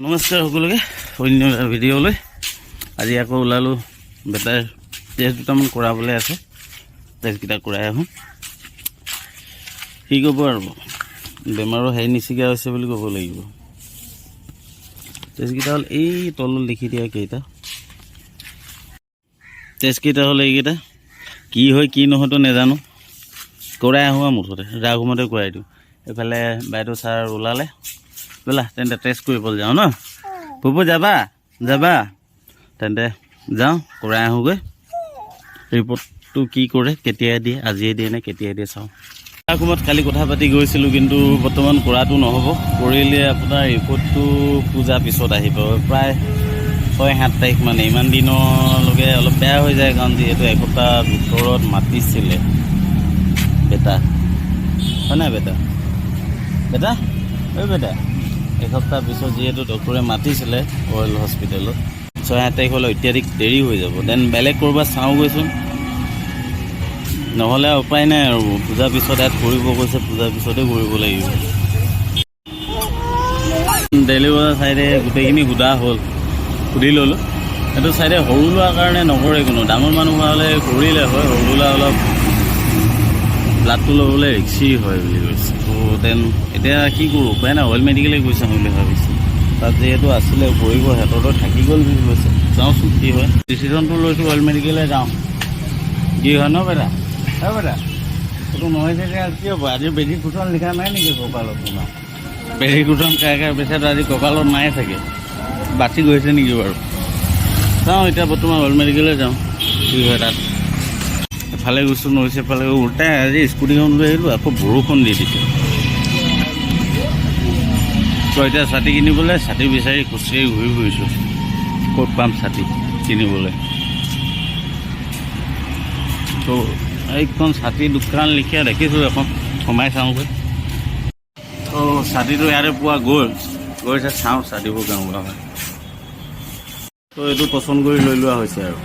নমস্কাৰ সকলোকে অন্য ভিডিঅ'লৈ আজি আকৌ ওলালোঁ বেটাৰ টেষ্ট দুটামান কৰাবলৈ আছে টেষ্টকেইটা কৰাই আহোঁ কি ক'ব আৰু বেমাৰৰ হেৰি নিচিগা হৈছে বুলি ক'ব লাগিব টেষ্টকেইটা হ'ল এই তলত লিখি দিয়া কেইটা টেষ্টকেইটা হ'ল এইকেইটা কি হয় কি নহয়তো নাজানো কৰাই আহোঁ আৰু মুঠতে ৰাঘুমতে কৰাই দিওঁ এইফালে বাইদেউ ছাৰ ওলালে ব'লা তেন্তে টেষ্ট কৰিবলৈ যাওঁ ন পুপু যাবা যাবা তেন্তে যাওঁ কৰাই আহোঁগৈ ৰিপৰ্টটো কি কৰে কেতিয়া দিয়ে আজিয়ে দিয়ে নে কেতিয়া দিয়ে চাওঁ সময়ত কালি কথা পাতি গৈছিলোঁ কিন্তু বৰ্তমান কৰাটো নহ'ব কৰিলে আপোনাৰ ৰিপৰ্টটো পূজাৰ পিছত আহিব প্ৰায় 6-7 তাৰিখ মানে ইমান দিনলৈকে অলপ বেয়া হৈ যায় কাৰণ যিহেতু এসপ্তাহ ভিতৰত মাতিছিলে বেটা হয় নাই বেটা বেটা ঐ বেটা এসপ্তাহ পিছত যিহেতু ডক্টৰে মাতিছিলে ৰয়েল হস্পিটেলত 6-7 তাৰিখলৈ অত্যাধিক দেৰি হৈ যাব দেন বেলেগ ক'ৰবাত চাওঁ গৈচোন নহ'লে উপায় নাই আৰু পূজাৰ পিছত ইয়াত কৰিব কৈছে পূজাৰ পিছতে কৰিব লাগিব ডেইলি বজাৰ চাইডে গোটেইখিনি সোধা হ'ল সুধি ল'লোঁ সেইটো চাইডে সৰু লোৱাৰ কাৰণে নকৰে কোনো ডাঙৰ মানুহ হ'লে কৰিলে হয় সৰু ল'ৰা অলপ ব্লাডটো ল'বলৈ ৰিক্সি হয় বুলি কৈছে তো দেন এতিয়া কি কৰোঁ উপায় নাই অইল মেডিকেলে গৈছে বুলি ভাবিছোঁ তাত যিহেতু আছিলে কৰিব সিহঁতৰতো থাকি গ'ল বুলি কৈছে যাওঁচোন কি হয় ডিচিশ্যনটো লৈছোঁ অইল মেডিকেলে যাওঁ কি হয় ন বেটা হয় বেটা এইটো নহয় যে কি হ'ব আজি বেজি কুটন লিখা নাই নেকি কঁকালত তোমাৰ বেজি কুটন কাই বেচাটো আজি কঁকালত নাই চাগে বাচি গৈছে নেকি বাৰু যাওঁ এতিয়া বৰ্তমান অইল মেডিকেলে যাওঁ কি হয় তাত এফালে গৈছোঁ নৈছে এফালে উল্টাই আজি স্কুটিখন লৈ আহিলোঁ আকৌ বৰষুণ দি দিছে তো এতিয়া ছাতি কিনিবলৈ ছাতি বিচাৰি খোজকাঢ়ি ঘূৰি ফুৰিছোঁ ক'ত পাম ছাতি কিনিবলৈ তো এইখন ছাতি দোকান লিখীয়া দেখিছোঁ এখন সোমাই চাওঁগৈ তো ছাতিটো ইয়াতে পোৱা গৈছে চাওঁ ছাতিবোৰ কেনেকুৱা হয় তো এইটো পচন্দ কৰি লৈ লোৱা হৈছে আৰু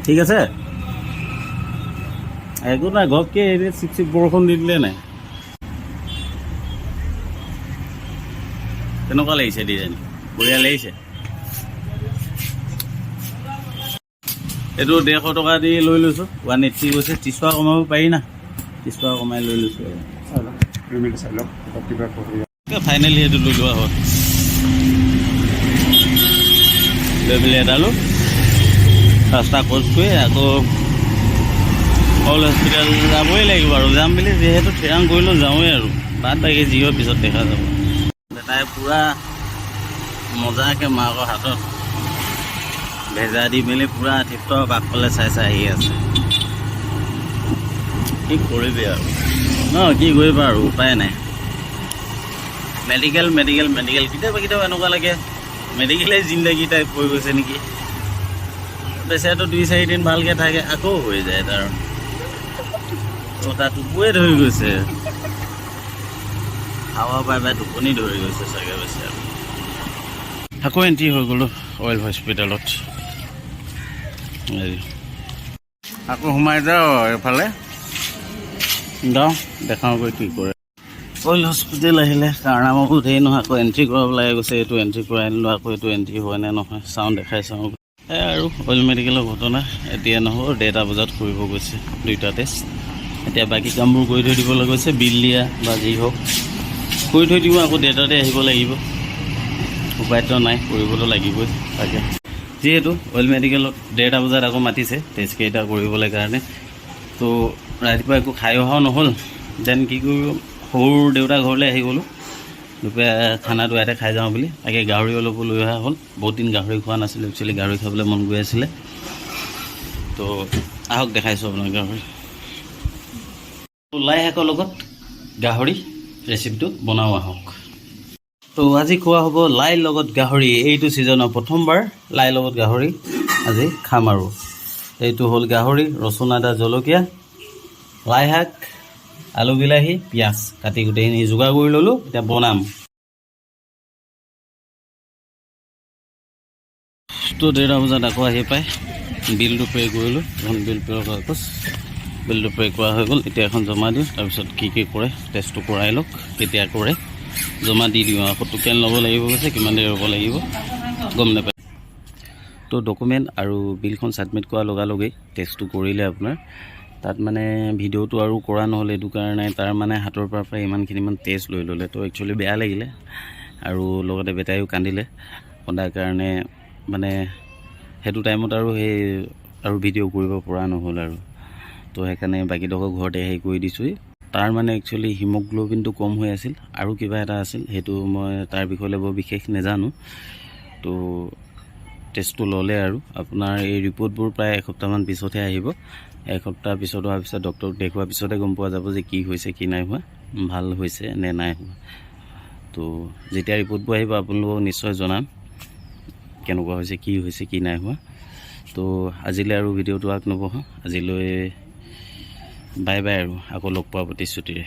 ঠিক আছে একো নাই ঘপকৈ এনে চিক বৰষুণ দি দিলে নাই কেনেকুৱা লাগিছে ডিজাইন বঢ়িয়া লাগিছে এইটো 150 টকা দি লৈ লৈছোঁ 180 গৈছে 30 টকা কমাব পাৰি না 30 টকা কমাই লৈ লৈছোঁ ফাইনেলি সেইটো লৈ লোৱা হ'ল লৈ পেলাই এডালো ৰাস্তা ক্ৰছ কৰি আকৌ অল হস্পিটেল যাবই লাগিব আৰু যাম বুলি যিহেতু থিৰাং কৰিলোঁ যাওঁৱেই আৰু বাদ বাকী যি হয় পিছত দেখা যাব বেটাই পূৰা মজাকৈ মাকৰ হাতত ভেজা দি মেলি পূৰা টিপটপ আগফালে চাই আহি আছে কি কৰিবি আৰু ন কি কৰিবা আৰু উপায় নাই মেডিকেল কেতিয়াবা এনেকুৱা লাগে মেডিকেলে জিন্দগী টাইপ হৈ গৈছে নেকি বেচাটো 2-4 দিন ভালকৈ থাকে আকৌ হৈ যায় তাৰ তাত টোপনিয়ে ধৰি গৈছে হাৱা পাই টোপনি ধৰি গৈছে চাগে বেচা আকৌ এণ্ট্ৰি হৈ গ'লোঁ অইল হস্পিটেলত আকৌ সোমাই যাওঁ এইফালে যাওঁ দেখাওঁগৈ কি কৰে অইল হস্পিটেল আহিলে কাৰণ আমাকো ধেৰ নহয় আকৌ এণ্ট্ৰি কৰাব লাগে গৈছে এইটো এণ্ট্ৰি কৰাই আনিলোঁ আকৌ এইটো এণ্ট্ৰি হয় নে নহয় চাওঁ দেখাই চাওঁ আৰু অইল মেডিকেলৰ ঘটনা এতিয়া নহ'ব 1:30 বজাত কৰিব গৈছে 2টা টেষ্ট এতিয়া বাকী কামবোৰ কৰি থৈ দিবলৈ গৈছে বিল দিয়া বা যি হওক কৰি থৈ দিব আকৌ 1:30তে আহিব লাগিব উপায়তো নাই কৰিবতো লাগিবই তাকে যিহেতু অইল মেডিকেলত 1:30 বজাত আকৌ মাতিছে টেষ্টকেইটা কৰিবলৈ কাৰণে তো ৰাতিপুৱা একো খাই অহাও নহ'ল দেন কি কৰিব সৰু দেউতা ঘৰলৈ আহি গ'লোঁ দুপৰীয়া খানাটো ইয়াতে খাই যাওঁ বুলি তাকে গাহৰি অলপো লৈ অহা হ'ল বহুত দিন গাহৰি খোৱা নাছিলোঁ একচুৱেলি গাহৰি খাবলৈ মন গৈ আছিলে তো আহক দেখাইছোঁ আপোনাক গাহৰি লাই শাকৰ লগত গাহৰি ৰেচিপিটো বনাওঁ আহক তো আজি খোৱা হ'ব লাইৰ লগত গাহৰি এইটো ছিজনৰ প্ৰথমবাৰ লাইৰ লগত গাহৰি আজি খাম আৰু এইটো হ'ল গাহৰি ৰচুন আদা জলকীয়া লাই শাক আলু বিলাহী পিঁয়াজ কাটি গোটেইখিনি যোগাৰ কৰি ল'লোঁ এতিয়া বনাম তো 1:30 বজাত আকৌ আহি পাই বিলটো পে' কৰিলোঁ এখন বিল পে' কাগজ বিলটো পে' কৰা হৈ গ'ল। এতিয়া এখন জমা দিওঁ, তাৰপিছত কি কৰে টেষ্টটো কৰাই লওক, কেতিয়া কৰে জমা দি দিওঁ। আকৌ টোকেন ল'ব লাগিব কৈছে, কিমান দেৰি ৰ'ব লাগিব গম নাপায়। তো ডকুমেণ্ট আৰু বিলখন ছাবমিট কৰাৰ লগালগেই টেষ্টটো কৰিলে আপোনাৰ তাত মানে ভিডিঅ'টো আৰু কৰা নহ'ল, এইটো কাৰণে তাৰ মানে হাতৰ পৰা প্ৰায় ইমানখিনিমান টেষ্ট লৈ ল'লে। তো একচুৱেলি বেয়া লাগিলে আৰু লগতে বেটাইও কান্দিলে সদায় কাৰণে, মানে সেইটো টাইমত আৰু ভিডিঅ' কৰিব পৰা নহ'ল আৰু। তো সেইকাৰণে বাকীডোখৰ ঘৰতে হেৰি কৰি দিছোঁ। তাৰ মানে একচুৱেলি হিমগ্ল'বিনটো কম হৈ আছিল আৰু কিবা এটা আছিল, সেইটো মই তাৰ বিষয়ে বৰ বিশেষ নাজানো। তো টেষ্টটো ল'লে আৰু আপোনাৰ এই ৰিপৰ্টবোৰ প্ৰায় এসপ্তাহমান পিছতহে আহিব। এসপ্তাহ পিছত অহাৰ পিছত ডক্টৰক দেখুৱাৰ পিছতে গম পোৱা যাব যে কি হৈছে কি নাই হোৱা, ভাল হৈছে নে নাই হোৱা। তো যেতিয়া ৰিপৰ্টবোৰ আহিব আপোনালোকক নিশ্চয় জনাম কেনেকুৱা হৈছে কি নাই হোৱা। তো আজিলৈ আৰু ভিডিঅ'টো নবঢ়াওঁ, আজিলৈ বাই বাই আৰু আকৌ লগ পোৱা প্ৰতিশ্ৰুতিৰে।